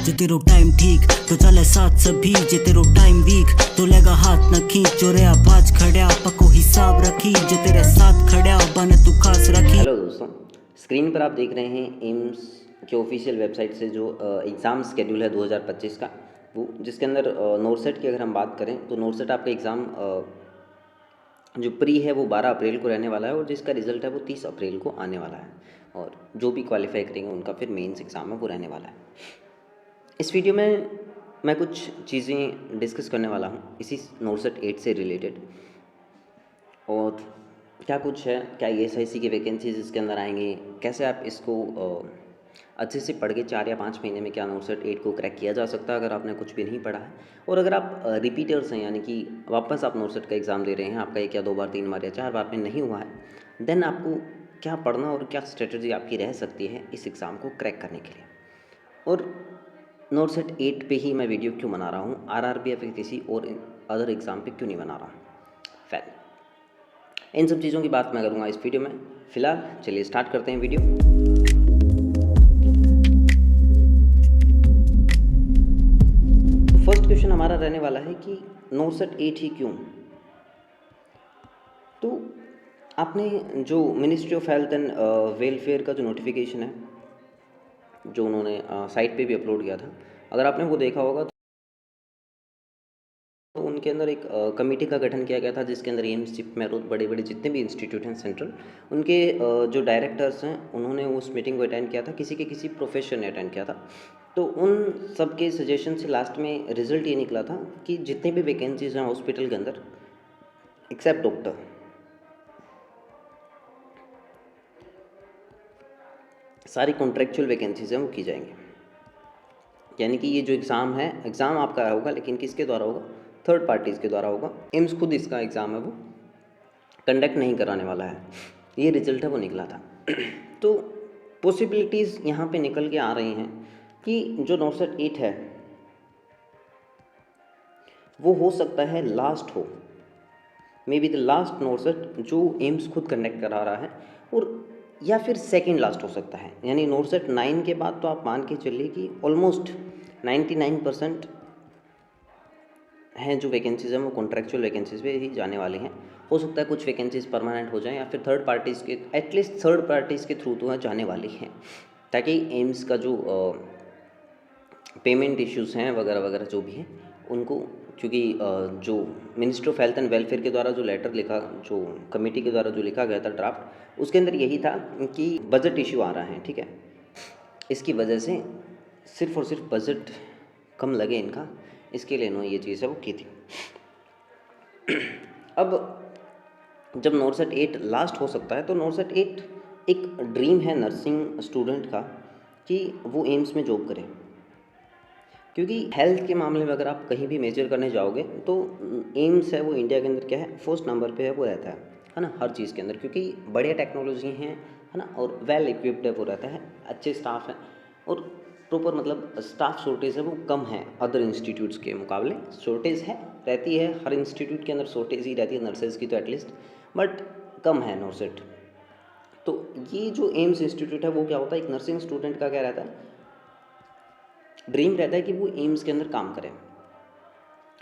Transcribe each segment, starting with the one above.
जो तेरो टाइम ठीक तो चले साथ सभी, जे तेरो टाइम वीक तो लेगा हाथ न खींच। जो रे बाज खड़िया पको हिसाब रखी, जो तेरे साथ खड़िया बन तू खास रखी। हेलो दोस्तों, स्क्रीन पर आप देख रहे हैं एम्स के ऑफिशियल वेबसाइट से जो एग्ज़ाम स्केड्यूल है 2025 का, वो जिसके अंदर नोरसेट की अगर हम बात करें तो नोरसेट आपका एग्ज़ाम जो प्री है वो 12 अप्रैल को रहने वाला है और जिसका रिज़ल्ट है वो 30 अप्रैल को आने वाला है। और जो भी क्वालिफाई करेंगे उनका फिर मेंस एग्ज़ाम है वो रहने वाला है। इस वीडियो में मैं कुछ चीज़ें डिस्कस करने वाला हूँ इसी नोरसेट 8 से रिलेटेड, और क्या कुछ है, क्या ESIC की वैकेंसीज इसके अंदर आएंगी, कैसे आप इसको अच्छे से पढ़ के 4 या 5 महीने में क्या नोरसेट 8 को क्रैक किया जा सकता है अगर आपने कुछ भी नहीं पढ़ा है। और अगर आप रिपीटर्स हैं, यानी कि वापस आप नोरसेट का एग्ज़ाम दे रहे हैं, आपका 1 या 2 बार 3 बार या 4 बार में नहीं हुआ है, देन आपको क्या पढ़ना और क्या स्ट्रेटजी आपकी रह सकती है इस एग्ज़ाम को क्रैक करने के लिए। और नोरसेट 8 पे ही मैं वीडियो क्यों बना रहा हूँ, RRB या फिर किसी और अदर एग्ज़ाम पे क्यों नहीं बना रहा हूँ। फैल इन सब चीज़ों की बात मैं करूँगा इस वीडियो में। फिलहाल चलिए स्टार्ट करते हैं वीडियो। फर्स्ट क्वेश्चन हमारा रहने वाला है कि नोरसेट 8 ही क्यों। तो आपने जो ministry of health and welfare का जो नोटिफिकेशन है जो उन्होंने साइट पे भी अपलोड किया था, अगर आपने वो देखा होगा तो उनके अंदर एक कमेटी का गठन किया गया था जिसके अंदर एम्स, चिप, मैरोत, बड़े बड़े जितने भी इंस्टीट्यूट हैं सेंट्रल, उनके जो डायरेक्टर्स हैं उन्होंने उस मीटिंग को अटेंड किया था, किसी के किसी प्रोफेसर ने अटेंड किया था। तो उन सब के सजेशन से लास्ट में रिजल्ट ये निकला था कि जितनी भी वैकेंसीज हैं हॉस्पिटल के अंदर एक्सेप्ट डॉक्टर, सारी कॉन्ट्रेक्चुअल वैकेंसीज हैं वो की जाएंगी। यानी कि ये जो एग्ज़ाम है, एग्ज़ाम आपका होगा लेकिन किसके द्वारा होगा, थर्ड पार्टीज़ के द्वारा होगा। एम्स खुद इसका एग्ज़ाम है वो कंडक्ट नहीं कराने वाला है, ये रिजल्ट है वो निकला था। तो पॉसिबिलिटीज़ यहाँ पे निकल के आ रही हैं कि जो नोरसेट 8 है वो हो सकता है लास्ट हो, may be the last NORCET जो एम्स खुद कंडक्ट करा रहा है, और या फिर सेकंड लास्ट हो सकता है। यानी नोरसेट 9 के बाद तो आप मान के चलिए कि ऑलमोस्ट 99% हैं जो वैकेंसीज़ हैं वो कॉन्ट्रेक्चुअल वैकेंसीज़ पे ही जाने वाली हैं। हो सकता है कुछ वैकेंसीज़ परमानेंट हो जाएं या फिर थर्ड पार्टीज़ के, एटलीस्ट थर्ड पार्टीज़ के थ्रू तो जाने वाली हैं, ताकि एम्स का जो पेमेंट इश्यूज़ हैं वगैरह वगैरह जो भी हैं उनको, क्योंकि जो ministry of health and welfare के द्वारा जो लेटर लिखा, जो कमेटी के द्वारा जो लिखा गया था ड्राफ्ट, उसके अंदर यही था कि बजट इशू आ रहा है, ठीक है, इसकी वजह से सिर्फ और सिर्फ बजट कम लगे इनका, इसके लिए इन्होंने ये चीज़ है वो की थी। अब जब नोरसेट 8 लास्ट हो सकता है तो नोरसेट 8 एक ड्रीम है नर्सिंग स्टूडेंट का कि वो एम्स में जॉब करे, क्योंकि हेल्थ के मामले में अगर आप कहीं भी मेजर करने जाओगे तो एम्स है वो इंडिया के अंदर क्या है, फर्स्ट नंबर पे है वो रहता है ना, हर चीज़ के अंदर, क्योंकि बढ़िया टेक्नोलॉजी है ना, और वेल इक्विप्ड है वो रहता है, अच्छे स्टाफ हैं, और प्रॉपर मतलब स्टाफ शॉर्टेज है वो कम है अदर इंस्टीट्यूट्स के मुकाबले। शॉर्टेज है, रहती है, हर इंस्टीट्यूट के अंदर शॉर्टेज ही रहती है नर्सेज की तो एटलीस्ट, बट कम है नोरसेट। तो ये जो एम्स इंस्टीट्यूट है वो क्या होता है, एक नर्सिंग स्टूडेंट का क्या रहता है, ड्रीम रहता है कि वो एम्स के अंदर काम करे,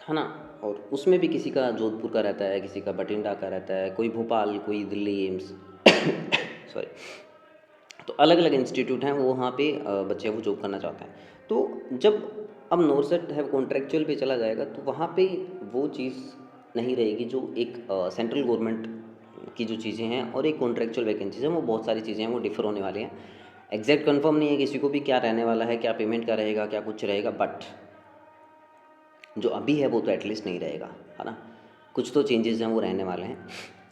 है ना। और उसमें भी किसी का जोधपुर का रहता है, किसी का बठिंडा का रहता है, कोई भोपाल, कोई दिल्ली एम्स सॉरी, तो अलग अलग इंस्टीट्यूट हैं वो वहाँ पे बच्चे वो जॉब करना चाहते हैं। तो जब अब नोरसेट है कॉन्ट्रेक्चुअल पे चला जाएगा तो वहाँ पे वो चीज़ नहीं रहेगी जो एक सेंट्रल गवर्नमेंट की जो चीज़ें हैं और एक कॉन्ट्रेक्चुअल वैकेंसीज हैं, वो बहुत सारी चीज़ें हैं वो डिफर होने वाली हैं। एग्जैक्ट कंफर्म नहीं है किसी को भी क्या रहने वाला है, क्या पेमेंट का रहेगा, क्या कुछ रहेगा, बट जो अभी है वो तो एटलीस्ट नहीं रहेगा, है ना, कुछ तो चेंजेस हैं वो रहने वाले हैं।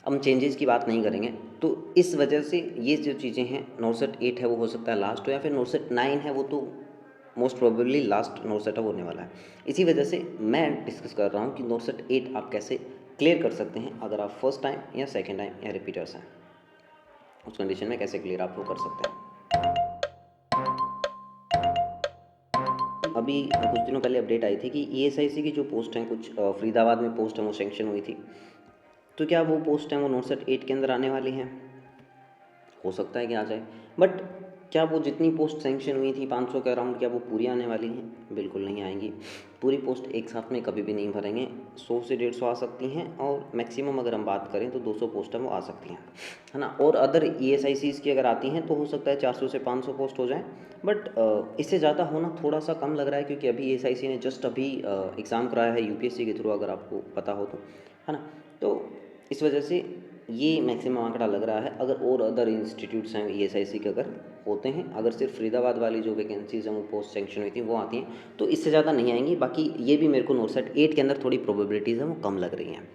हम चेंजेस की बात नहीं करेंगे, तो इस वजह से ये जो चीज़ें हैं, नोरसेट 8 है वो हो सकता है लास्ट हो, या फिर नोरसेट 9 है वो तो मोस्ट प्रोबेबली लास्ट नोरसेट होने वाला है। इसी वजह से मैं डिस्कस कर रहा हूँ कि नोरसेट 8 आप कैसे क्लियर कर सकते हैं अगर आप फर्स्ट टाइम या सेकेंड टाइम या रिपीटर्स हैं, उस कंडीशन में कैसे क्लियर आप वो कर सकते हैं। अभी कुछ दिनों पहले अपडेट आई थी कि ESIC की जो पोस्ट हैं, कुछ फरीदाबाद में पोस्ट है वो सेंक्शन हुई थी, तो क्या वो पोस्ट हैं वो नोरसेट 8 के अंदर आने वाली हैं, हो सकता है कि आ जाए, बट क्या वो जितनी पोस्ट सेंक्शन हुई थी 500 के अराउंड, क्या वो पूरी आने वाली हैं? बिल्कुल नहीं आएंगी। पूरी पोस्ट एक साथ में कभी भी नहीं भरेंगे। 100 से 150 आ सकती हैं और मैक्सिमम अगर हम बात करें तो 200 पोस्ट वो आ सकती हैं, है ना। और अदर ESICs की अगर आती हैं तो हो सकता है 400 से 500 पोस्ट हो जाए, बट इससे ज़्यादा होना थोड़ा सा कम लग रहा है, क्योंकि अभी ESIC ने जस्ट अभी एग्ज़ाम कराया है UPSC के थ्रू, अगर आपको पता हो तो, है ना। तो इस वजह से ये मैक्सिमम आंकड़ा लग रहा है। अगर और अदर इंस्टीट्यूट्स हैं ESIC के अगर होते हैं, अगर सिर्फ फरीदाबाद वाली जो वैकेंसीज़ हैं वो पोस्ट सेंक्शन हुई थी वो आती हैं, तो इससे ज़्यादा नहीं आएंगी। बाकी ये भी मेरे को नॉर्सेट 8 के अंदर थोड़ी प्रोबेबिलिटीज़ हैं वो कम लग रही हैं।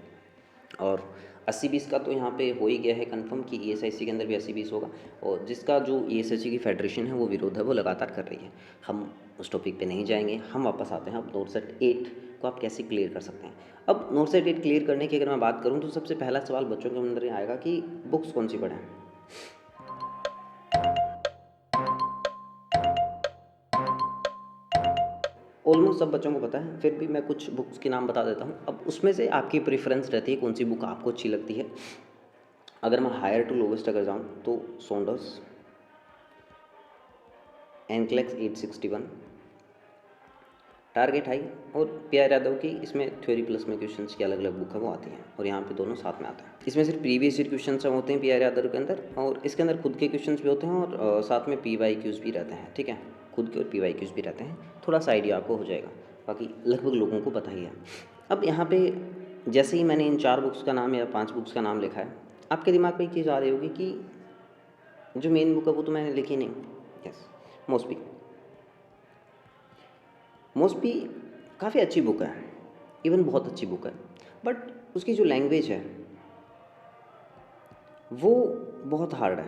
और 80-20 का तो यहाँ पे हो ही गया है कंफर्म कि ESIC के अंदर भी 80-20 होगा। और जिसका जो ESIC की फेडरेशन है वो विरोध है वो लगातार कर रही है। हम उस टॉपिक पे नहीं जाएंगे, हम वापस आते हैं अब नॉर्सेट 8 को आप कैसे क्लियर कर सकते हैं। अब नॉर्सेट 8 क्लियर करने की अगर मैं बात करूँ तो सबसे पहला सवाल बच्चों के अंदर ये आएगा कि बुक्स कौन सी पढ़ें। ऑलमोस्ट सब बच्चों को पता है, फिर भी मैं कुछ बुक्स के नाम बता देता हूँ। अब उसमें से आपकी प्रेफरेंस रहती है कौन सी बुक आपको अच्छी लगती है। अगर मैं हायर टू लोवेस्ट अगर जाऊँ तो सॉन्डर्स, एनक्लेक्स 861, टारगेट हाई और PR यादव की, इसमें थ्योरी प्लस में क्वेश्चंस की अलग अलग बुक है वो आती हैं, और यहाँ पे दोनों साथ में आते हैं। इसमें सिर्फ प्रीवियस ईयर क्वेश्चन होते हैं PR यादव के अंदर, और इसके अंदर खुद के क्वेश्चन भी होते हैं और साथ में PYQs भी रहते हैं, ठीक है। खुद के और PYQs भी रहते हैं, थोड़ा सा आइडिया आपको हो जाएगा, बाकी लगभग लोगों को पता ही है। अब यहाँ पे जैसे ही मैंने इन 4 बुक्स का नाम या 5 बुक्स का नाम लिखा है, आपके दिमाग में एक चीज़ आ रही होगी कि जो मेन बुक है वो तो मैंने लिखी नहीं। यस, मोस्टबी काफ़ी अच्छी बुक है, इवन बहुत अच्छी बुक है, बट उसकी जो लैंग्वेज है वो बहुत हार्ड है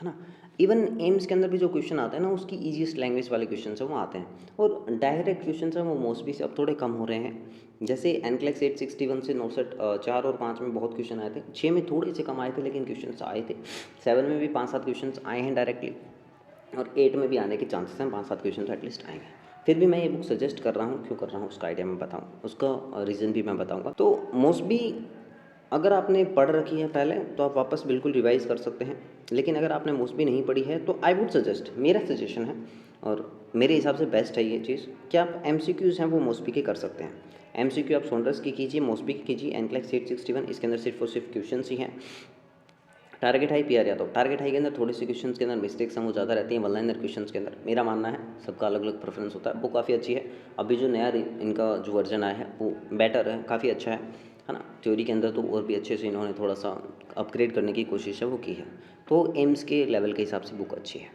ना। इवन एम्स के अंदर भी जो क्वेश्चन आते हैं ना, उसकी ईजीएस्ट लैंग्वेज वाले क्वेश्चन हैं वो आते हैं, और डायरेक्ट क्वेश्चन हैं वो मोस्टली से अब थोड़े कम हो रहे हैं। जैसे एनक्लेक्स 861 से नॉर्सेट 4 और 5 में बहुत क्वेश्चन आए थे, 6 में थोड़े से कम आए थे लेकिन क्वेश्चन आए थे, 7 में भी 5-7 क्वेश्चन आए हैं डायरेक्टली, और 8 में भी आने के चांसेस हैं, 5-7 क्वेश्चन तो एटलीस्ट आएंगे। फिर भी मैं ये बुक सजेस्ट कर रहा हूँ, क्यों कर रहा हूँ उसका आइडिया मैं बताऊँ, उसका रीज़न भी मैं बताऊँगा। तो मोस्टली अगर आपने पढ़ रखी है पहले तो आप वापस बिल्कुल रिवाइज़ कर सकते हैं, लेकिन अगर आपने मोस्टली नहीं पढ़ी है तो आई वुड सजेस्ट, मेरा सजेशन है और मेरे हिसाब से बेस्ट है ये चीज़, कि आप MCQs हैं वो मोस्टली के कर सकते हैं। MCQ आप सॉन्डर्स की कीजिए, मोस्टली की कीजिए, एनक्लेक्स 861, इसके अंदर सिर्फ और सिर्फ क्वेश्चन ही हैं। Target high PR Yadav, target high के अंदर थोड़ी सी क्वेश्चंस के अंदर मिस्टेक्स हैं वो ज़्यादा रहती हैं, वन लाइनर क्वेश्चंस के अंदर, मेरा मानना है, सबका अलग अलग प्रेफरेंस होता है। वो काफ़ी अच्छी है, अभी जो नया इनका जो वर्जन आया है वो बेटर है, काफ़ी अच्छा है ना। थ्योरी के अंदर तो और भी अच्छे से इन्होंने थोड़ा सा अपग्रेड करने की कोशिश है वो की है, तो एम्स के लेवल के हिसाब से बुक अच्छी है।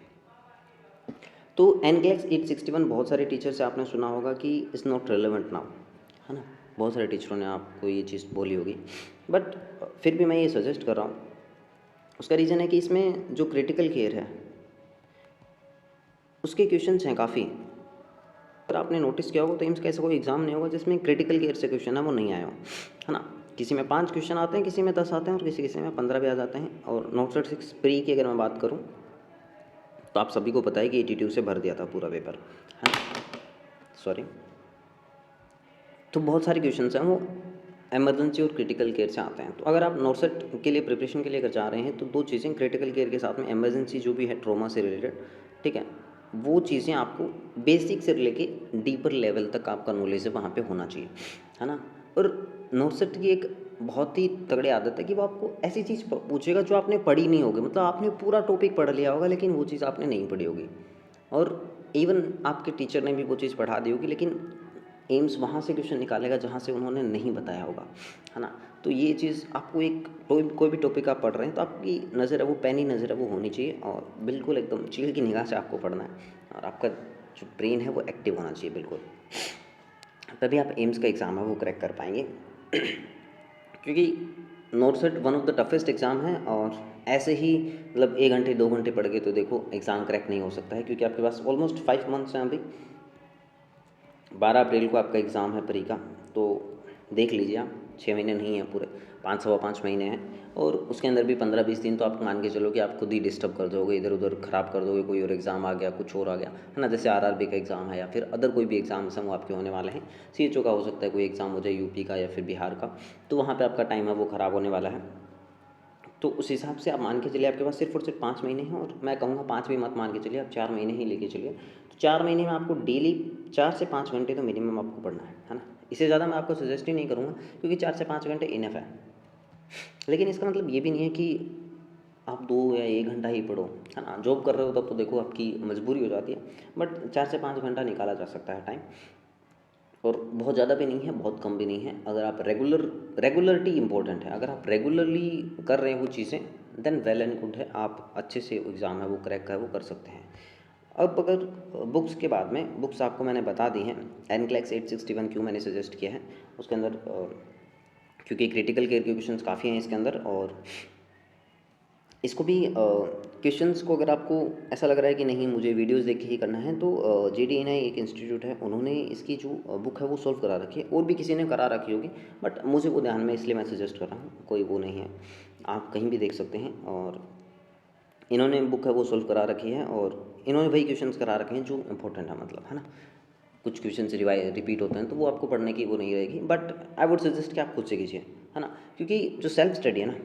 तो एनक्लेक्स 861 बहुत सारे टीचर से आपने सुना होगा कि इज़ नॉट रेलेवेंट नाउ, है ना, बहुत सारे टीचरों ने आपको ये चीज़ बोली होगी, बट फिर भी मैं ये सजेस्ट कर रहा हूँ। उसका रीज़न है कि इसमें जो क्रिटिकल केयर है उसके क्वेश्चंस हैं काफ़ी। अगर आपने नोटिस किया होगा तो एम्स का ऐसा कोई एग्ज़ाम नहीं होगा जिसमें क्रिटिकल केयर से क्वेश्चन है वो नहीं आया हो, है ना। किसी में 5 क्वेश्चन आते हैं, किसी में 10 आते हैं, और किसी किसी में 15 भी आ जाते हैं। और नॉर्सेट 6 प्री की अगर मैं बात करूँ तो आप सभी को पता है कि 82 से भर दिया था पूरा पेपर, है ना, सॉरी। तो बहुत सारे क्वेश्चन हैं वो एमरजेंसी और क्रिटिकल केयर से आते हैं। तो अगर आप नॉर्सेट के लिए प्रिपरेशन के लिए अगर जा रहे हैं तो 2 चीज़ें, क्रिटिकल केयर के साथ में एमरजेंसी जो भी है ट्रॉमा से रिलेटेड, ठीक है, वो चीज़ें आपको बेसिक से लेके डीपर लेवल तक आपका नॉलेज है वहाँ पे होना चाहिए, है ना। और नॉर्सेट की एक बहुत ही तगड़ी आदत है कि वो आपको ऐसी चीज़ पूछेगा जो आपने पढ़ी नहीं होगी, मतलब आपने पूरा टॉपिक पढ़ लिया होगा लेकिन वो चीज़ आपने नहीं पढ़ी होगी, और इवन आपके टीचर ने भी वो चीज़ पढ़ा दी होगी, लेकिन एम्स वहाँ से क्वेश्चन निकालेगा जहाँ से उन्होंने नहीं बताया होगा, है ना। तो ये चीज़ आपको एक कोई भी टॉपिक आप पढ़ रहे हैं तो आपकी नज़र है वो पैनी नज़र है वो होनी चाहिए, और बिल्कुल एकदम चील की निगाह से आपको पढ़ना है, और आपका जो ब्रेन है वो एक्टिव होना चाहिए बिल्कुल, तभी आप एम्स का एग्ज़ाम है वो क्रैक कर पाएंगे। क्योंकि नॉर्सेट one of the toughest exam है, और ऐसे ही मतलब 1 घंटे 2 घंटे पढ़ के तो देखो एग्ज़ाम क्रैक नहीं हो सकता है, क्योंकि आपके पास ऑलमोस्ट 5 मंथ्स हैं अभी। 12 अप्रैल को आपका एग्ज़ाम है प्री का, तो देख लीजिए आप, 6 महीने नहीं हैं पूरे, 5-5.25 महीने हैं, और उसके अंदर भी 15-20 दिन तो आप मान के चलो कि आप खुद ही डिस्टर्ब कर दोगे, इधर उधर ख़राब कर दोगे, कोई और एग्ज़ाम आ गया, कुछ और आ गया, है ना। जैसे RRB का एग्ज़ाम है या फिर अदर कोई भी एग्ज़ाम्स हैं वो आपके होने वाले हैं, CHO का हो सकता है कोई एग्ज़ाम हो जाए, UP का या फिर बिहार का, तो वहाँ पर आपका टाइम है वो ख़राब होने वाला है। तो उस हिसाब से आप मान के चलिए आपके पास सिर्फ और सिर्फ 5 महीने हैं, और मैं कहूँगा 5 भी मत मान के चलिए, आप 4 महीने ही लेके चलिए। तो 4 महीने में आपको डेली 4 से 5 घंटे तो मिनिमम आपको पढ़ना है ना। इससे ज़्यादा मैं आपको सजेस्ट ही नहीं करूँगा, क्योंकि 4 से 5 घंटे इनफ है। लेकिन इसका मतलब ये भी नहीं है कि आप 2 या 1 घंटा ही पढ़ो, है ना। जॉब कर रहे हो तब तो देखो आपकी मजबूरी हो जाती है, बट 4 से 5 घंटा निकाला जा सकता है टाइम, और बहुत ज़्यादा भी नहीं है, बहुत कम भी नहीं है। अगर आप रेगुलरिटी इंपॉर्टेंट है, अगर आप रेगुलरली कर रहे हैं वो चीज़ें, देन वेल एंड गुड है, आप अच्छे से एग्ज़ाम है वो क्रैक है वो कर सकते हैं। अब अगर बुक्स के बाद में, बुक्स आपको मैंने बता दी हैं। एनक्लेक्स 861 क्यों मैंने सजेस्ट किया है उसके अंदर, क्योंकि क्रिटिकल केयर के क्वेश्चंस काफ़ी हैं इसके अंदर, और इसको भी क्वेश्चंस को अगर आपको ऐसा लग रहा है कि नहीं मुझे वीडियोस देख के ही करना है, तो JDNI एक इंस्टीट्यूट है, उन्होंने इसकी जो बुक है वो सॉल्व करा रखी है, और भी किसी ने करा रखी होगी, बट मुझे वो ध्यान में, इसलिए मैं सजेस्ट कर रहा हूँ। कोई वो नहीं है, आप कहीं भी देख सकते हैं, और इन्होंने बुक है वो सॉल्व करा रखी है, और इन्होंने वही क्वेश्चंस करा रखे हैं जो इंपॉर्टेंट है, मतलब, है ना। कुछ क्वेश्चन रिपीट होते हैं तो वो आपको पढ़ने की वो नहीं रहेगी, बट आई वुड सजेस्ट कि आप खुद से कीजिए, है ना। क्योंकि जो सेल्फ स्टडी है ना,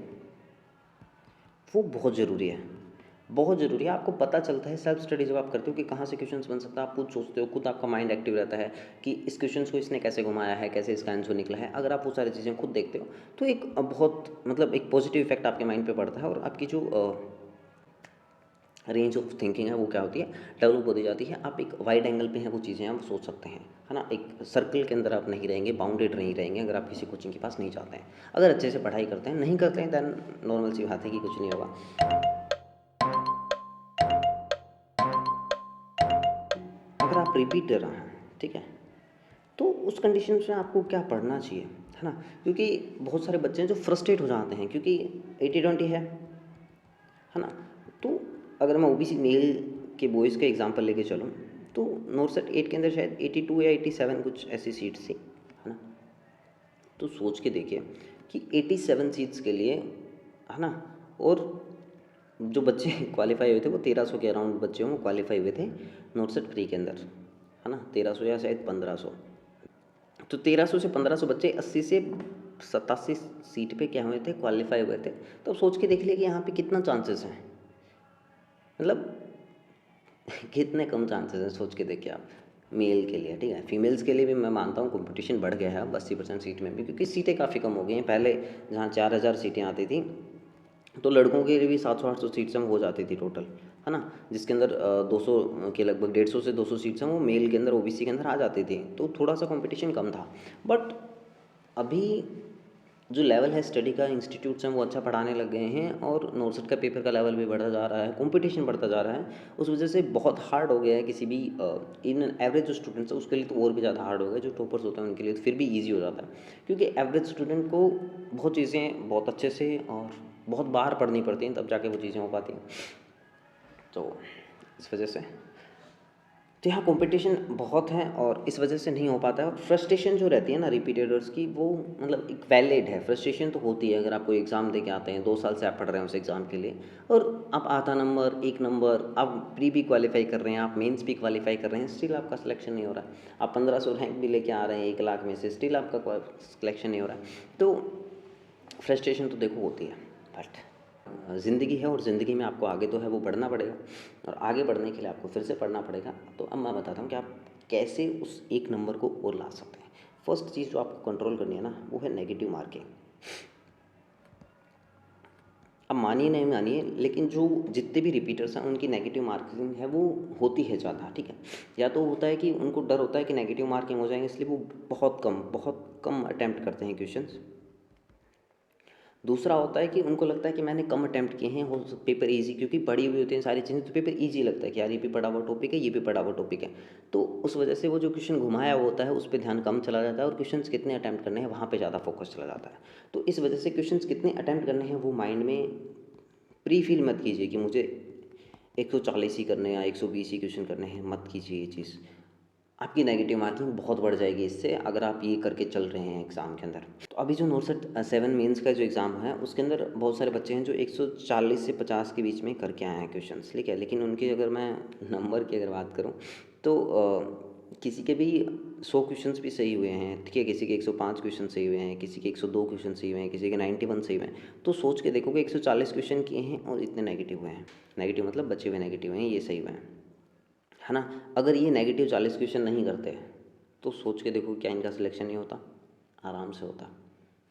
वो बहुत ज़रूरी है, बहुत ज़रूरी है। आपको पता चलता है सेल्फ स्टडी जब आप करते हो कि कहाँ से क्वेश्चंस बन सकता है, आप खुद सोचते हो, खुद आपका माइंड एक्टिव रहता है कि इस क्वेश्चंस को इसने कैसे घुमाया है, कैसे इसका आंसर निकला है। अगर आप वो सारी चीज़ें खुद देखते हो तो एक बहुत, मतलब एक पॉजिटिव इफेक्ट आपके माइंड पे पड़ता है, और आपकी जो रेंज ऑफ थिंकिंग है वो क्या होती है, डेवलप होती जाती है। आप एक वाइड एंगल पे हैं वो चीज़ें आप सोच सकते हैं, है ना। एक सर्कल के अंदर आप नहीं रहेंगे, बाउंडेड नहीं रहेंगे, अगर आप किसी कोचिंग के पास नहीं जाते हैं। अगर अच्छे से पढ़ाई करते हैं, नहीं करते हैं, दैन नॉर्मल सी बात है कि कुछ नहीं होगा। अगर आप रिपीट दे रहे हैं, ठीक है, तो उस कंडीशन में आपको क्या पढ़ना चाहिए, है ना। क्योंकि बहुत सारे बच्चे हैं जो फ्रस्ट्रेट हो जाते हैं, क्योंकि 80-20 है ना। तो अगर मैं OBC मेल के बॉयज़ का एग्जांपल लेके चलूँ, तो नॉर्सेट 8 के अंदर शायद 82 या 87 कुछ ऐसी सीट्स थी, है ना। तो सोच के देखिए कि 87 सीट्स के लिए, है ना, और जो बच्चे क्वालिफाई हुए थे वो 1300 के अराउंड बच्चे वो क्वालिफाई हुए थे नॉर्सेट प्री के अंदर, है ना। 1300 या शायद 1500, तो 1300 से 1500 बच्चे 80 से 87 सीट पे क्या हुए थे, क्वालिफाई हुए थे। तो अब सोच के देख लिया कि यहाँ पे कितना चांसेस हैं, मतलब कितने कम चांसेस हैं, सोच के देखिए आप। मेल के लिए, ठीक है, फीमेल्स के लिए भी मैं मानता हूँ कंपटीशन बढ़ गया है अब 80% सीट में भी, क्योंकि सीटें काफ़ी कम हो गई हैं। पहले जहाँ 4000 सीटें आती थी, तो लड़कों के लिए भी 700-800 सीट्स हम हो जाती थी टोटल, है ना, जिसके अंदर 200 के लगभग 150 से 200 सीट्स हैं वो मेल के अंदर, OBC के अंदर आ जाती थी, तो थोड़ा सा कंपटीशन कम था। बट अभी जो लेवल है स्टडी का, इंस्टीट्यूट्स हैं वो अच्छा पढ़ाने लग गए हैं, और नॉर्सेट का पेपर का लेवल भी बढ़ता जा रहा है, कंपटीशन बढ़ता जा रहा है। उस वजह से बहुत हार्ड हो गया है किसी भी इन एवरेज जो स्टूडेंट्स है उसके लिए तो और भी ज़्यादा हार्ड हो गया। जो टॉपर्स होते हैं उनके लिए तो फिर भी ईजी हो जाता है, क्योंकि एवरेज स्टूडेंट को बहुत चीज़ें बहुत अच्छे से और बहुत बार पढ़नी पड़ती हैं, तब जाके वो चीज़ें हो पाती हैं। तो इस वजह से तो यहाँ कंपटीशन बहुत है, और इस वजह से नहीं हो पाता है। और फ्रस्ट्रेशन जो रहती है ना रिपीटेडर्स की, वो मतलब एक वैलिड है, फ्रस्ट्रेशन तो होती है। अगर आप कोई एग्ज़ाम दे के आते हैं, 2 साल से आप पढ़ रहे हैं उस एग्ज़ाम के लिए, और आप आधा नंबर, 1 नंबर, आप प्री भी क्वालिफाई कर रहे हैं, आप मेंस भी क्वालिफाई कर रहे हैं, स्टिल आपका सिलेक्शन नहीं हो रहा है। आप 1500 रैंक भी लेके आ रहे हैं 1 लाख में से, स्टिल आपका सिलेक्शन नहीं हो रहा है। तो फ्रस्ट्रेशन तो देखो होती है, बट ज़िंदगी है, और ज़िंदगी में आपको आगे तो है वो बढ़ना पड़ेगा, और आगे बढ़ने के लिए आपको फिर से पढ़ना पड़ेगा। तो अब मैं बताता हूँ कि आप कैसे उस 1 नंबर को और ला सकते हैं। फर्स्ट चीज़ जो आपको कंट्रोल करनी है ना, वो है नेगेटिव मार्किंग। अब मानिए नहीं मानिए, लेकिन जो जितने भी रिपीटर्स हैं उनकी नेगेटिव मार्किंग है वो होती है ज़्यादा, ठीक है। या तो होता है कि उनको डर होता है कि नेगेटिव मार्किंग हो जाएंगे, इसलिए वो बहुत कम अटैम्प्ट करते हैं क्वेश्चंस। दूसरा होता है कि उनको लगता है कि मैंने कम अटैम्प्ट किए हैं, हो पेपर इजी, क्योंकि पढ़ी हुई होती हैं सारी चीज़ें, तो पेपर इजी लगता है कि यार ये भी पढ़ा हुआ टॉपिक है, ये भी पढ़ा हुआ टॉपिक है। तो उस वजह से वो जो क्वेश्चन घुमाया हुआ होता है उस पर ध्यान कम चला जाता है, और क्वेश्चंस कितने अटैम्प्ट करने हैं वहाँ पे ज़्यादा फोकस चला जाता है। तो इस वजह से क्वेश्चंस कितने अटैम्प्ट करने हैं वो माइंड में प्री फील मत कीजिए कि मुझे 140 ही करने हैं या 120 ही क्वेश्चन करने हैं, मत कीजिए ये चीज़। आपकी नेगेटिव मार्किंग बहुत बढ़ जाएगी इससे, अगर आप ये करके चल रहे हैं एग्ज़ाम के अंदर। तो अभी जो नॉर्सेट 7 मेंस का जो एग्ज़ाम है उसके अंदर बहुत सारे बच्चे हैं जो 140 से 50 के बीच में करके आए हैं क्वेश्चंस, ठीक है। लेकिन उनके अगर मैं नंबर की अगर बात करूँ तो किसी के भी 100 क्वेश्चंस भी सही हुए हैं, ठीक है, किसी के 105 क्वेश्चन सही हुए हैं, किसी के 102 क्वेश्चन सही हुए हैं, किसी के 91 सही हुए हैं, तो सोच के देखो कि 140 क्वेश्चन किए हैं और इतने नेगेटिव हुए हैं। नेगेटिव मतलब बचे हुए नेगेटिव हैं, ये सही हुए हैं, है ना। अगर ये नेगेटिव 40 क्वेश्चन नहीं करते तो सोच के देखो क्या इनका सिलेक्शन नहीं होता, आराम से होता।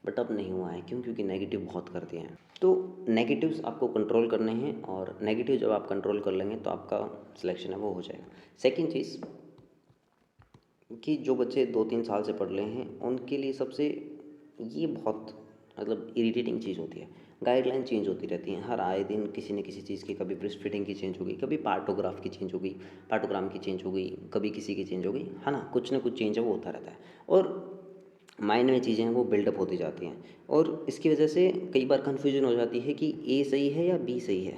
बट अब नहीं हुआ है, क्यों? क्योंकि नेगेटिव बहुत कर दिए हैं। तो नेगेटिव्स आपको कंट्रोल करने हैं, और नेगेटिव जब आप कंट्रोल कर लेंगे तो आपका सिलेक्शन है वो हो जाएगा। सेकंड चीज़ कि जो बच्चे 2-3 साल से पढ़ रहे हैं उनके लिए सबसे ये बहुत मतलब इरिटेटिंग चीज़ होती है, गाइडलाइन चेंज होती रहती हैं हर आए दिन किसी न किसी चीज़ की। कभी ब्रेस्ट फीडिंग की चेंज हो गई, कभी पार्टोग्राफ की चेंज हो गई, पार्टोग्राम की चेंज हो गई, कभी किसी की चेंज हो गई, है ना। कुछ ना कुछ चेंज है वो होता रहता है, और माइंड में चीज़ें हैं वो बिल्डअप होती जाती हैं, और इसकी वजह से कई बार कन्फ्यूजन हो जाती है कि ए सही है या बी सही है।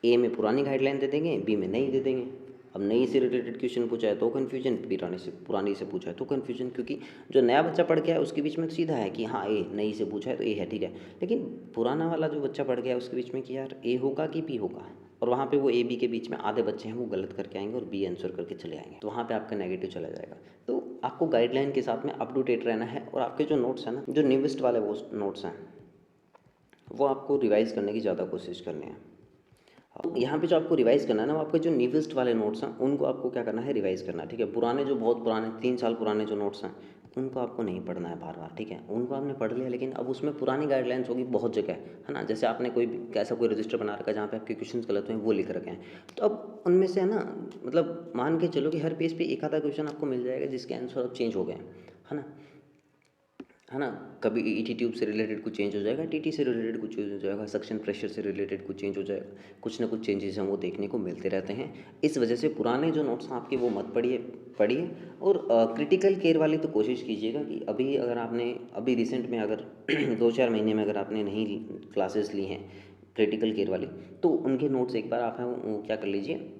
ए में पुरानी गाइडलाइन दे देंगे, बी में नई दे देंगे। अब नई से रिलेटेड क्वेश्चन पूछा है तो कन्फ्यूजन, पुरानी से पूछा है तो कन्फ्यूजन, क्योंकि जो नया बच्चा पढ़ के आया उसके बीच में तो सीधा है कि हाँ ए, नई से पूछा है तो ए है, ठीक है। लेकिन पुराना वाला जो बच्चा पढ़ गया है उसके बीच में कि यार ए होगा कि बी होगा, और वहाँ पे वो ए बी के बीच में आधे बच्चे हैं वो गलत करके आएंगे और बी आंसर करके चले आएंगे, तो वहाँ पे आपका नेगेटिव चला जाएगा। तो आपको गाइडलाइन के साथ में अप टू डेट रहना है, और आपके जो नोट्स हैं ना, जो न्यूएस्ट वाले वो नोट्स हैं वो आपको रिवाइज़ करने की ज़्यादा कोशिश करनी है। यहाँ पे जो आपको रिवाइज़ करना है ना, वो आपके जो न्यूएस्ट वाले नोट्स हैं उनको आपको क्या करना है, रिवाइज़ करना है, ठीक है। पुराने जो बहुत पुराने 3 साल पुराने जो नोट्स हैं उनको आपको नहीं पढ़ना है बार बार, ठीक है। उनको आपने पढ़ लिया, लेकिन अब उसमें पुरानी गाइडलाइंस होगी बहुत जगह, है ना। जैसे आपने कोई ऐसा कोई रजिस्टर बना रखा है जहाँ पे आपके क्वेश्चन गलत हुए हैं वो लिख रखे हैं, तो अब उनमें से है ना, मतलब मान के चलो कि हर पेज पे एक आधा क्वेश्चन आपको मिल जाएगा जिसके आंसर अब चेंज हो गए हैं, है ना, है ना। कभी ईटी ट्यूब से रिलेटेड कुछ चेंज हो जाएगा, टीटी से रिलेटेड कुछ चेंज हो जाएगा, सक्शन प्रेशर से रिलेटेड कुछ चेंज हो जाएगा, कुछ ना कुछ चेंजेस हम वो देखने को मिलते रहते हैं। इस वजह से पुराने जो नोट्स हैं आपके वो मत पढ़िए। और क्रिटिकल केयर वाली तो कोशिश कीजिएगा कि अभी अगर आपने अभी रिसेंट में अगर 2-4 महीने में अगर आपने नहीं क्लासेस ली हैं क्रिटिकल केयर वाली, तो उनके नोट्स एक बार आप हैं वो क्या कर लीजिए,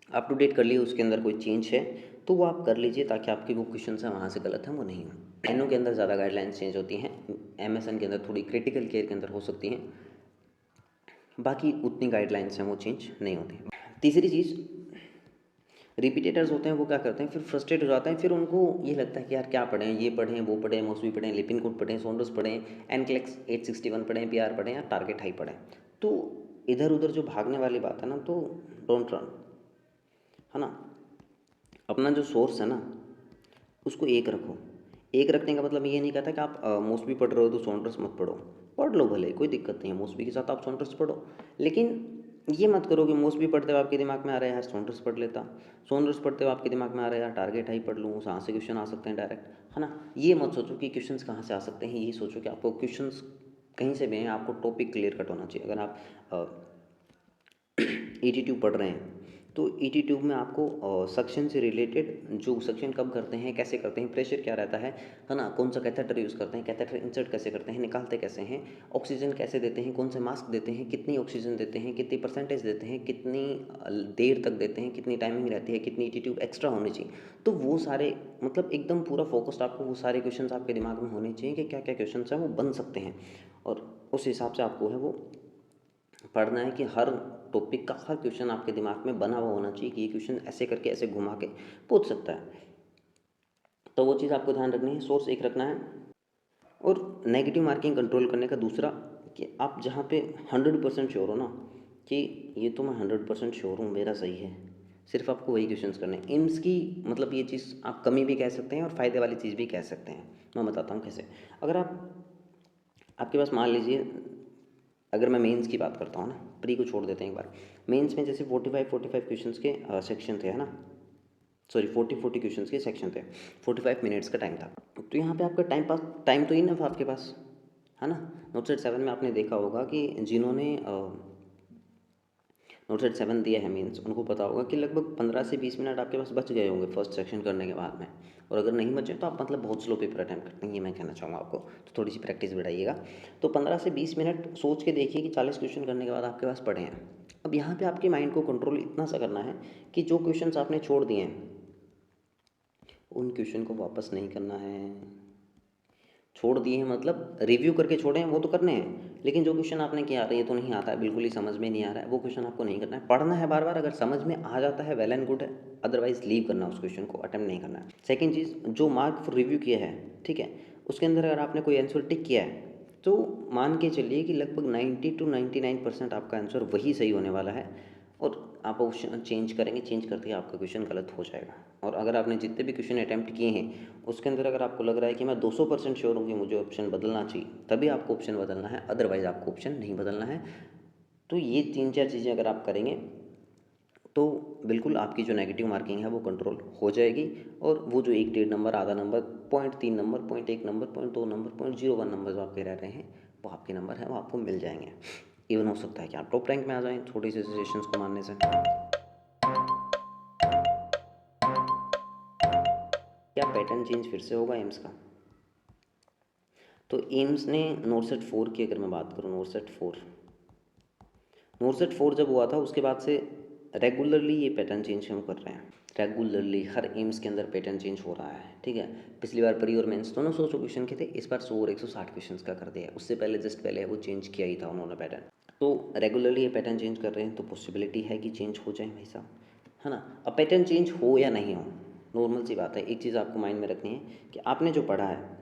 अप टू डेट कर लिए, उसके अंदर कोई चेंज है तो वो आप कर लीजिए, ताकि आपके वो क्वेश्चन हैं वहाँ से गलत हैं वो नहीं हो। एनओ के अंदर ज़्यादा गाइडलाइंस चेंज होती हैं, एमएसएन के अंदर थोड़ी क्रिटिकल केयर के अंदर हो सकती हैं, बाकी उतनी गाइडलाइंस हैं वो चेंज नहीं होती। तीसरी चीज़, रिपीटेटर्स होते हैं वो क्या करते हैं, फिर फ्रस्ट्रेट हो जाते हैं, फिर उनको ये लगता है कि यार क्या पढ़ें, ये पढ़ें वो पढ़ें, मौसवी पढ़ें, लिपिनकोड पढ़ें, सॉन्डर्स पढ़ें, एनक्लेक्स 861 पढ़ें, पीआर पढ़ें या टारगेट हाई पढ़ें। तो इधर उधर जो भागने वाली बात है ना, तो डोंट रन, है ना। अपना जो सोर्स है ना उसको एक रखो। एक रखने का मतलब ये नहीं कहता कि आप मौसवी पढ़ रहे हो तो सॉन्डर्स मत पढ़ो, पढ़ लो भले, कोई दिक्कत नहीं है, मौसवी के साथ आप सॉन्डर्स पढ़ो। लेकिन ये मत करो कि मौसवी पढ़ते हुए आपके दिमाग में आ रहा है यार सॉन्डर्स पढ़ लेता, सॉन्डर्स पढ़ते हुए आपके दिमाग में आ रहा है यार टारगेट हाई पढ़ लूँ, वहाँ से क्वेश्चन आ सकते हैं डायरेक्ट, है ना। ये मत सोचो कि क्वेश्चन कहाँ से आ सकते हैं, ये सोचो कि आपको क्वेश्चन कहीं से भी हैं, आपको टॉपिक क्लियर कट होना चाहिए। अगर आप ईटी ट्यूब पढ़ रहे हैं तो ईटी ट्यूब में आपको सक्शन से रिलेटेड, जो सक्शन कब करते हैं, कैसे करते हैं, प्रेशर क्या रहता है ना, कौन सा कैथेटर यूज़ करते हैं, कैथेटर इंसर्ट कैसे करते हैं, निकालते कैसे हैं, ऑक्सीजन कैसे देते हैं, कौन से मास्क देते हैं, कितनी ऑक्सीजन देते हैं, कितनी परसेंटेज देते हैं, कितनी देर तक देते हैं, कितनी टाइमिंग रहती है, कितनी ईटी ट्यूब एक्स्ट्रा होनी चाहिए। तो वो सारे मतलब एकदम पूरा फोकस्ड आपको वो सारे क्वेश्चन आपके दिमाग में होने चाहिए कि क्या क्या क्वेश्चन हैं वो बन सकते हैं, और उस हिसाब से आपको है वो पढ़ना है कि हर टॉपिक का हर क्वेश्चन आपके दिमाग में बना हुआ होना चाहिए कि ये क्वेश्चन ऐसे करके ऐसे घुमा के पूछ सकता है। तो वो चीज़ आपको ध्यान रखनी है, सोर्स एक रखना है। और नेगेटिव मार्किंग कंट्रोल करने का दूसरा कि आप जहाँ पे 100% श्योर हो ना कि ये तो मैं 100% श्योर हूँ मेरा सही है, सिर्फ आपको वही क्वेश्चंस करने हैं। एम्स की मतलब ये चीज़ आप कमी भी कह सकते हैं और फ़ायदे वाली चीज़ भी कह सकते हैं। मैं बताता हूँ कैसे। अगर आपके पास मान लीजिए, अगर मैं मेंस की बात करता हूँ ना, प्री को छोड़ देते हैं एक बार। मेंस में जैसे 45 क्वेश्चंस के सेक्शन थे, है ना, सॉरी 40 क्वेश्चंस के सेक्शन थे, 45 मिनट्स का टाइम था। तो यहाँ पे आपका टाइम तो इनफ आपके पास, है ना। नोट सेट 7 में आपने देखा होगा कि जिन्होंने नोट सेट 7 दिया है मीन्स, उनको पता होगा कि लगभग 15 से 20 मिनट आपके पास बच गए होंगे फर्स्ट सेक्शन करने के बाद में। और अगर नहीं बचे तो आप मतलब बहुत स्लो पेपर अटैम्प्ट करते हैं, ये मैं कहना चाहूँगा आपको। तो थोड़ी सी प्रैक्टिस बढ़ाइएगा। तो 15 से 20 मिनट सोच के देखिए कि 40 क्वेश्चन करने के बाद आपके पास पड़े हैं। अब यहाँ पे आपके माइंड को कंट्रोल इतना सा करना है कि जो क्वेश्चंस आपने छोड़ दिए हैं उन क्वेश्चन को वापस नहीं करना है। छोड़ दिए हैं मतलब रिव्यू करके छोड़े हैं वो तो करने हैं, लेकिन जो क्वेश्चन आपने किया ये तो नहीं आता है, बिल्कुल ही समझ में नहीं आ रहा है, वो क्वेश्चन आपको नहीं करना है। पढ़ना है बार बार, अगर समझ में आ जाता है वेल एंड गुड है, अदरवाइज लीव करना, उस क्वेश्चन को अटेम्प्ट नहीं करना है। सेकेंड चीज़, जो मार्क फॉर रिव्यू किया है, ठीक है, उसके अंदर अगर आपने कोई आंसर टिक किया है तो मान के चलिए कि लगभग 90 to 99% आपका आंसर वही सही होने वाला है, और आप ऑप्शन चेंज करेंगे, चेंज करते ही आपका क्वेश्चन गलत हो जाएगा। और अगर आपने जितने भी क्वेश्चन अटैम्प्ट किए हैं उसके अंदर अगर आपको लग रहा है कि मैं 200% श्योर हूँ कि मुझे ऑप्शन बदलना चाहिए, तभी आपको ऑप्शन बदलना है, अदरवाइज़ आपको ऑप्शन नहीं बदलना है। तो ये 3-4 चीज़ें अगर आप करेंगे तो बिल्कुल आपकी जो नेगेटिव मार्किंग है वो कंट्रोल हो जाएगी, और वो जो 1-1.5 नंबर, आधा number, 0.3 number, 0.1 number, 0.2 number, 0.01 number जो आपके रह रहे हैं वो आपके नंबर हैं, वो आपको मिल जाएंगे। इवन हो सकता है कि आप टॉप रैंक में आ जाएं छोटी सी सजेशंस को मानने से। क्या पैटर्न चेंज फिर से होगा एम्स का? तो एम्स ने नॉरसेट 4 की अगर मैं बात करूँ, नॉरसेट 4 जब हुआ था उसके बाद से रेगुलरली ये पैटर्न चेंज हम कर रहे हैं। रेगुलरली हर एम्स के अंदर पैटर्न चेंज हो रहा है, ठीक है। पिछली बार प्री और मेंस दोनों 100 क्वेश्चन के थे, इस बार 100 और 160 क्वेश्चन का कर दिया है। उससे पहले जस्ट पहले वो चेंज किया ही था उन्होंने पैटर्न। तो रेगुलरली ये पैटर्न चेंज कर रहे हैं, तो पॉसिबिलिटी है कि चेंज हो जाए भाई साहब, है ना। अब पैटर्न चेंज हो या नहीं हो, नॉर्मल सी बात है। एक चीज़ आपको माइंड में रखनी है कि आपने जो पढ़ा है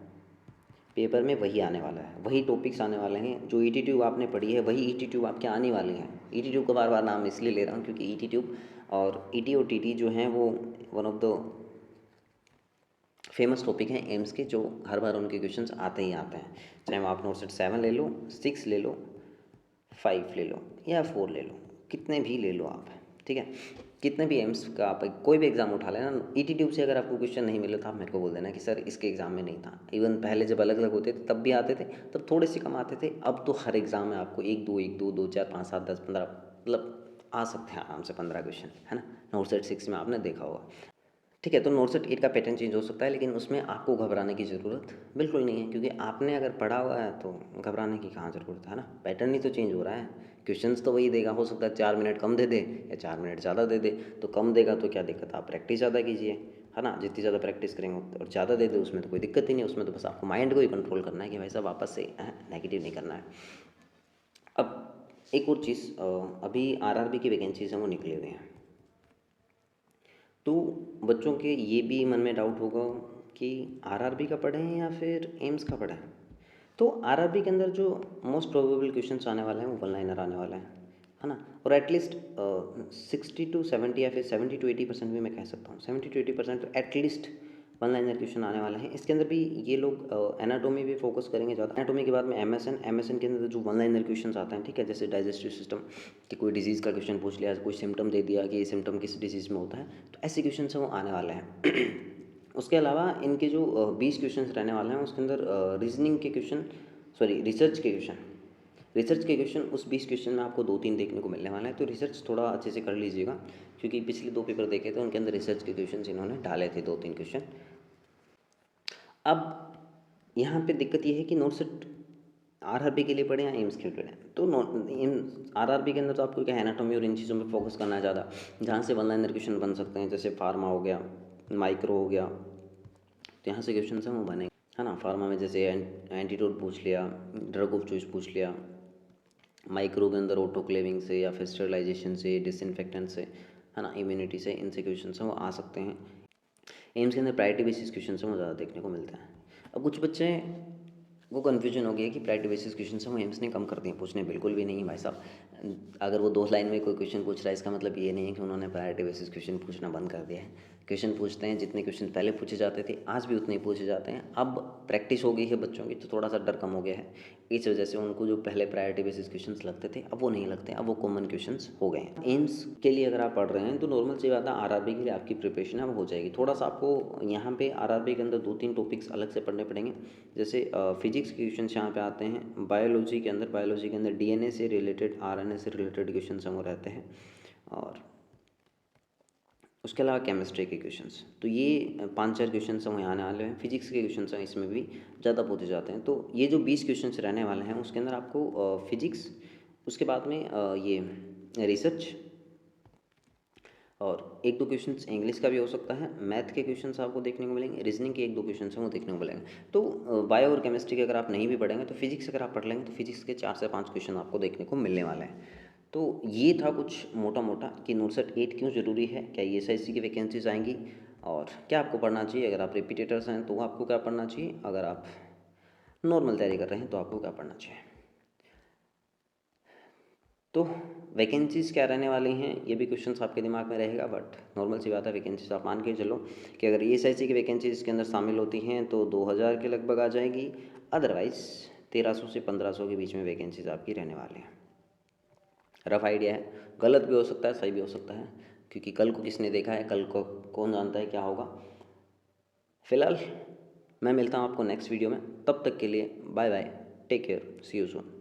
पेपर में वही आने वाला है, वही टॉपिक्स आने वाले हैं। जो ईटी ट्यूब आपने पढ़ी है वही ईटी ट्यूब आपके आने वाले हैं। ईटी ट्यूब का बार बार नाम इसलिए ले रहा हूँ क्योंकि ईटी ट्यूब और ईटी और टीटी जो हैं वो one of the famous topic हैं एम्स के, जो हर बार उनके क्वेश्चंस आते ही आते हैं। चाहे वो आप नॉरसेट 7 ले लो, 6 ले लो, 5 ले लो या 4 ले लो, कितने भी ले लो आप, ठीक है। कितने भी एम्स का आप कोई भी एग्ज़ाम उठा लेना, ईटी ट्यूब से अगर आपको क्वेश्चन नहीं मिले तो आप मेरे को बोल देना कि सर इसके एग्ज़ाम में नहीं था। इवन पहले जब अलग अलग होते थे तब भी आते थे, तब थोड़े से कम आते थे। अब तो हर एग्ज़ाम में आपको 1 2 2 4 5 7 10 15 मतलब आ सकते हैं आराम से 15 क्वेश्चन, है ना। नॉरसेट 6 में आपने देखा होगा, ठीक है। तो नॉरसेट 8 का पैटर्न चेंज हो सकता है, लेकिन उसमें आपको घबराने की ज़रूरत बिल्कुल नहीं है, क्योंकि आपने अगर पढ़ा हुआ है तो घबराने की कहाँ ज़रूरत है ना। पैटर्न ही तो चेंज हो रहा है, क्वेश्चंस तो वही देगा। हो सकता है 4 मिनट कम दे दे या 4 मिनट ज़्यादा दे दे, तो कम देगा तो क्या दिक्कत, आप प्रैक्टिस ज़्यादा कीजिए, है ना। जितनी ज़्यादा प्रैक्टिस करेंगे और ज़्यादा दे दे उसमें तो कोई दिक्कत ही नहीं, उसमें तो बस आपको माइंड को ही कंट्रोल करना है कि भाई साहब वापस से नेगेटिव नहीं करना है। अब एक और चीज़, अभी आरआरबी की वैकेंसीज हैं वो निकले हुए हैं, तो बच्चों के ये भी मन में डाउट होगा कि आरआरबी का पढ़ें या फिर एम्स का पढ़ें। तो आरआरबी के अंदर जो मोस्ट प्रोबेबल क्वेश्चंस आने वाले हैं वो वन लाइनर आने वाले हैं, है ना। और एटलीस्ट 60 to 70 या फिर 70 to 80% भी मैं कह सकता हूँ, 70 to 80% at least one liner question आने वाले हैं। इसके अंदर भी ये लोग एनाटोमी भी फोकस करेंगे ज़्यादा। एनाटोमी के बाद में एमएसएन के अंदर जो वन लाइनर क्वेश्चंस आते हैं, ठीक है, जैसे डाइजेस्टिव सिस्टम कि कोई डिजीज़ का क्वेश्चन पूछ लिया, कोई सिम्टम दे दिया कि ये सिम्टम किस डिजीज़ में होता है, तो ऐसे क्वेश्चन हैं वो आने वाले हैं। उसके अलावा इनके जो 20 क्वेश्चन रहने वाले हैं उसके अंदर रीजनिंग के क्वेश्चन, सॉरी रिसर्च के क्वेश्चन उस 20 क्वेश्चन में आपको 2-3 देखने को मिलने वाला है। तो रिसर्च थोड़ा अच्छे से कर लीजिएगा, क्योंकि पिछले 2 पेपर देखे थे उनके अंदर रिसर्च के क्वेश्चन इन्होंने डाले थे 2-3 क्वेश्चन। अब यहाँ पे दिक्कत ये है कि नॉरसेट आरआरबी के लिए पढ़े या एम्स के लिए पढ़े। तो आरआरबी के अंदर तो आपको क्या एनाटॉमी और इन चीज़ों में फोकस करना है ज़्यादा, जहाँ से वन लाइनर क्वेश्चन बन सकते हैं, जैसे फार्मा हो गया, माइक्रो हो गया, तो यहाँ से क्वेश्चन हैं वो बनेंगे, है ना। फार्मा में जैसे एंटीडोट पूछ लिया, ड्रग ऑफ चॉइस पूछ लिया, माइक्रो के अंदर ऑटोक्लेविंग से या फिर स्टरलाइजेशन से, डिसइंफेक्टेंट से, है ना, इम्यूनिटी से, इनसे क्वेश्चन हैं वो आ सकते हैं। एम्स के अंदर प्रायोरिटी बेसिस क्वेश्चन हैं वो ज़्यादा देखने को मिलते हैं। अब कुछ बच्चे को कन्फ्यूजन हो गया कि प्रायोरिटी बेसिस क्वेश्चन हैं वो एम्स ने कम कर दिए, पूछने बिल्कुल भी नहीं भाई साहब। अगर वो 2 लाइन में कोई क्वेश्चन पूछ रहा है इसका मतलब ये नहीं है कि उन्होंने प्रायोरिटी बेसिस क्वेश्चन पूछना बंद कर दिया है। क्वेश्चन पूछते हैं, जितने क्वेश्चन पहले पूछे जाते थे आज भी उतने ही पूछे जाते हैं। अब प्रैक्टिस हो गई है बच्चों की, तो थोड़ा सा डर कम हो गया है। इस वजह से उनको जो पहले प्रायोरिटी बेसिस क्वेश्चंस लगते थे अब वो नहीं लगते, अब वो कॉमन क्वेश्चंस हो गए हैं। एम्स के लिए अगर आप पढ़ रहे हैं तो नॉर्मल सी बात है, आरआरबी के लिए आपकी प्रिपरेशन है वो हो जाएगी। थोड़ा सा आपको यहाँ पे आरआरबी के अंदर 2-3 टॉपिक्स अलग से पढ़ने पड़ेंगे, जैसे फिजिक्स के क्वेश्चन यहाँ पे आते हैं। बायोलॉजी के अंदर डीएनए से रिलेटेड, आरएनए से रिलेटेड क्वेश्चन वो रहते हैं, और उसके अलावा केमिस्ट्री के क्वेश्चंस। तो ये 5-4 क्वेश्चन वहीं आने वाले हैं। फिजिक्स के क्वेश्चन हैं इसमें भी ज़्यादा पूछे जाते हैं। तो ये जो 20 क्वेश्चन रहने वाले हैं उसके अंदर आपको फिजिक्स, उसके बाद में ये रिसर्च, और एक दो क्वेश्चंस इंग्लिश का भी हो सकता है, मैथ के क्वेश्चंस आपको देखने को मिलेंगे, रीजनिंग के एक दो क्वेश्चंस हैं वो देखने को मिलेंगे। तो बायो और केमिस्ट्री के अगर आप नहीं भी पढ़ेंगे तो फिजिक्स अगर आप पढ़ लेंगे तो फिजिक्स के 4 से 5 क्वेश्चन आपको देखने को मिलने वाले हैं। तो ये था कुछ मोटा मोटा कि नॉर्सट 8 क्यों ज़रूरी है, क्या ESIC की वैकेंसीज आएंगी और क्या आपको पढ़ना चाहिए। अगर आप रिपीटेटर्स हैं तो आपको क्या पढ़ना चाहिए, अगर आप नॉर्मल तैयारी कर रहे हैं तो आपको क्या पढ़ना चाहिए। तो वैकेंसीज़ क्या रहने वाली हैं ये भी क्वेश्चंस आपके दिमाग में रहेगा, बट नॉर्मल सी बात है, वैकेंसीज आप मान के चलो कि अगर ESIC की वैकेंसीज इसके अंदर शामिल होती हैं तो 2000 के लगभग आ जाएगी, अदरवाइज़ 1300 से 1500 के बीच में वैकेंसीज आपकी रहने वाली हैं। रफ आइडिया है, गलत भी हो सकता है, सही भी हो सकता है, क्योंकि कल को किसने देखा है, कल को कौन जानता है क्या होगा। फिलहाल मैं मिलता हूँ आपको नेक्स्ट वीडियो में, तब तक के लिए bye bye, take care, see you soon.